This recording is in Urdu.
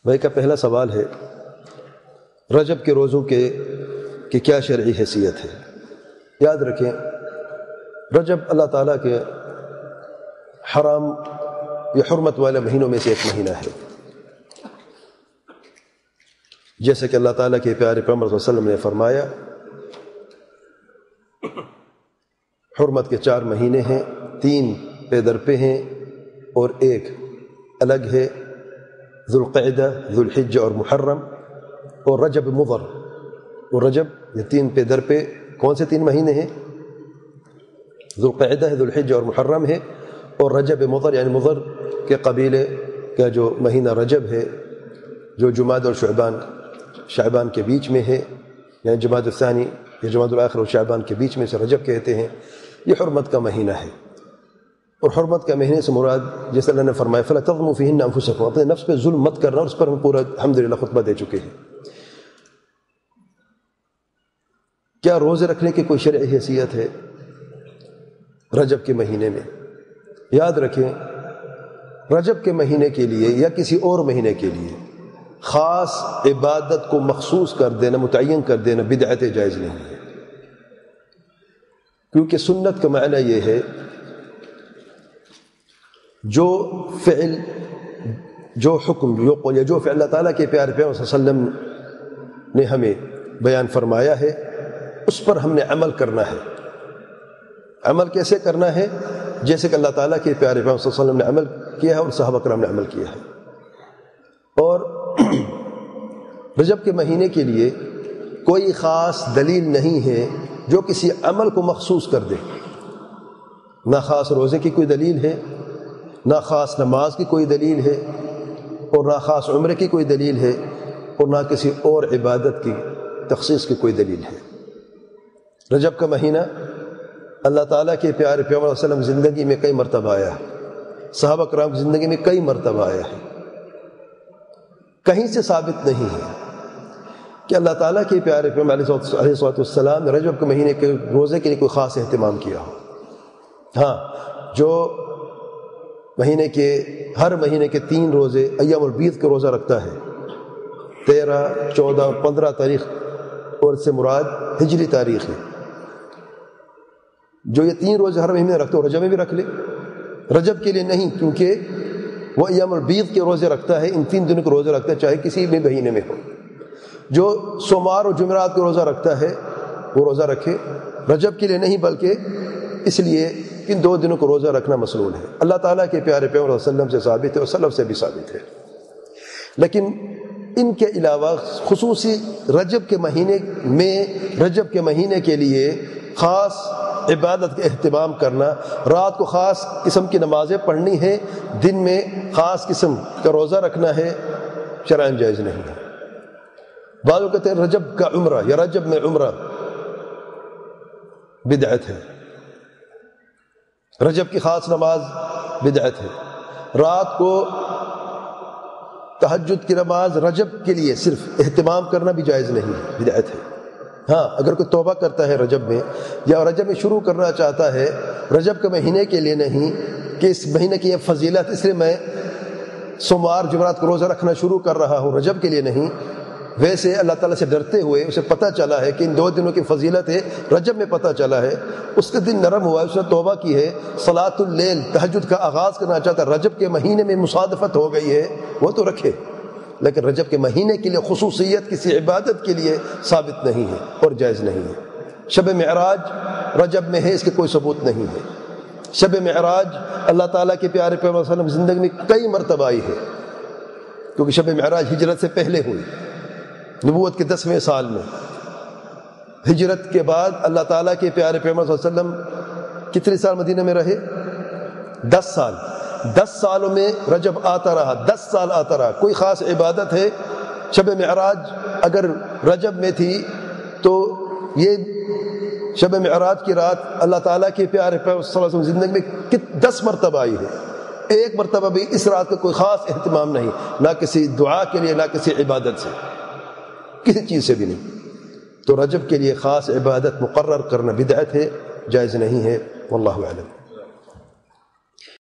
بھائی کا پہلا سوال ہے رجب کے روزوں کی کیا شرعی حیثیت ہے؟ یاد رکھیں رجب اللہ تعالیٰ کے حرام یا حرمت والے مہینوں میں سے ایک مہینہ ہے، جیسے کہ اللہ تعالیٰ کے پیارے پیغمبر صلی اللہ علیہ وسلم نے فرمایا حرمت کے 4 مہینے ہیں، 3 پے در پہ ہیں اور ایک الگ ہے، ذوالقعدہ، ذوالحجہ اور محرم اور رجب مضر۔ اور رجب یہ 3 پے در پہ کون سے 3 مہینے ہیں؟ ذوالقعدہ ہے، ذوالحجہ اور محرم ہے، اور رجب مضر یعنی مضر کے قبیلے کا جو مہینہ رجب ہے جو جمادی اور شعبان کے بیچ میں ہے، یعنی جمادی الثانی یا جمادی الاخر اور شعبان کے بیچ میں سے رجب کہتے ہیں، یہ حرمت کا مہینہ ہے۔ اور حرمت کا مہینے سے مراد جیسے اللہ نے فرمایا فَلَا تَظْلِمُوا فِيهِنَّ أَنفُسَكُمْ، اپنے نفس پہ ظلم مت کرنا، اور اس پر ہم پورا الحمدللہ خطبہ دے چکے ہیں۔ کیا روزے رکھنے کی کوئی شرعی حیثیت ہے رجب کے مہینے میں؟ یاد رکھیں رجب کے مہینے کے لیے یا کسی اور مہینے کے لیے خاص عبادت کو مخصوص کر دینا، متعین کر دینا بدعت جائز نہیں ہے، کیونکہ سنت کا معنی یہ ہے جو فعل، جو حکم، جو قول یا جو فعل اللہ تعالیٰ کے پیارے پیغمبر صلی اللہ علیہ وسلم نے ہمیں بیان فرمایا ہے اس پر ہم نے عمل کرنا ہے۔ عمل کیسے کرنا ہے؟ جیسے کہ اللہ تعالیٰ کے پیارے پیغمبر صلی اللہ علیہ وسلم نے عمل کیا ہے اور صحابہ کرام نے عمل کیا ہے۔ اور رجب کے مہینے کے لیے کوئی خاص دلیل نہیں ہے جو کسی عمل کو مخصوص کر دے، نہ خاص روزے کی کوئی دلیل ہے، نہ خاص نماز کی کوئی دلیل ہے، اور نہ خاص عمرے کی کوئی دلیل ہے، اور نہ کسی اور عبادت کی تخصیص کی کوئی دلیل ہے۔ رجب کا مہینہ اللہ تعالیٰ کے پیارے پیغمبر صلی اللہ علیہ وسلم زندگی میں کئی مرتبہ آیا ہے، صحابہ کرام کی زندگی میں کئی مرتبہ آیا ہے، کہیں سے ثابت نہیں ہے کہ اللہ تعالیٰ کے پیارے پیغمبر علیہ السلام نے رجب کے مہینے کے روزے کے لیے کوئی خاص اہتمام کیا ہو۔ ہاں، جو مہینے کے ہر مہینے کے 3 روزے ایام البیض کے روزہ رکھتا ہے، 13، 14 اور 15 تاریخ، اور اس سے مراد ہجری تاریخ ہے، جو یہ 3 روزے ہر مہینے رکھتے ہو رجب میں بھی رکھ لے۔ رجب کے لیے نہیں، کیونکہ وہ ایام البیض کے روزے رکھتا ہے، ان 3 دنوں کے روزے رکھتا ہے چاہے کسی بھی مہینے میں ہو۔ جو سوموار اور جمعرات کا روزہ رکھتا ہے وہ روزہ رکھے، رجب کے لیے نہیں بلکہ اس لیے ان 2 دنوں کو روزہ رکھنا مسنون ہے، اللہ تعالیٰ کے پیارے پیغمبر صلی اللہ علیہ وسلم سے ثابت ہے اور سلف سے بھی ثابت ہے۔ لیکن ان کے علاوہ خصوصی رجب کے مہینے میں رجب کے مہینے کے لیے خاص عبادت کا اہتمام کرنا، رات کو خاص قسم کی نمازیں پڑھنی ہیں، دن میں خاص قسم کا روزہ رکھنا ہے، شرعاً جائز نہیں ہے۔ بعض لوگ کہتے ہیں رجب کا عمرہ یا رجب میں عمرہ بدعت ہے، رجب کی خاص نماز بدعت ہے، رات کو تہجد کی نماز رجب کے لیے صرف اہتمام کرنا بھی جائز نہیں ہے، بدعت ہے۔ ہاں، اگر کوئی توبہ کرتا ہے رجب میں یا رجب میں شروع کرنا چاہتا ہے، رجب کے مہینے کے لیے نہیں کہ اس مہینے کی یہ فضیلت اس لیے میں سوموار جمعرات کو روزہ رکھنا شروع کر رہا ہوں، رجب کے لیے نہیں، ویسے اللہ تعالیٰ سے ڈرتے ہوئے اسے پتہ چلا ہے کہ ان 2 دنوں کی فضیلت ہے، رجب میں پتہ چلا ہے، اس کے دن نرم ہوا ہے، اس نے توبہ کی ہے، صلاۃ اللیل تہجد کا آغاز کرنا چاہتا ہے، رجب کے مہینے میں مصادفت ہو گئی ہے، وہ تو رکھے، لیکن رجب کے مہینے کے لیے خصوصیت کسی عبادت کے لیے ثابت نہیں ہے اور جائز نہیں ہے۔ شب معراج رجب میں ہے، اس کے کوئی ثبوت نہیں ہے۔ شب معراج اللہ تعالیٰ کے پیارے پیغمبر صلی اللہ علیہ وسلم زندگی میں کئی مرتبہ آئی ہے، کیونکہ شب معراج ہجرت سے پہلے ہوئی، نبوت کے 10ویں سال میں۔ ہجرت کے بعد اللہ تعالیٰ کے پیارے پیغمبر صلی اللہ علیہ وسلم کتنے سال مدینہ میں رہے؟ 10 سال۔ 10 سالوں میں رجب آتا رہا، 10 سال آتا رہا۔ کوئی خاص عبادت ہے؟ شب معراج اگر رجب میں تھی تو یہ شب معراج کی رات اللہ تعالیٰ کے پیارے پیغمبر صلی اللہ علیہ وسلم زندگی میں 10 مرتبہ آئی ہے، ایک مرتبہ بھی اس رات کا کوئی خاص اہتمام نہیں، نہ کسی دعا کے لیے، نہ کسی عبادت سے، کسی چیز سے بھی نہیں۔ تو رجب کے لیے خاص عبادت مقرر کرنا بدعت ہے، جائز نہیں ہے، واللہ اعلم۔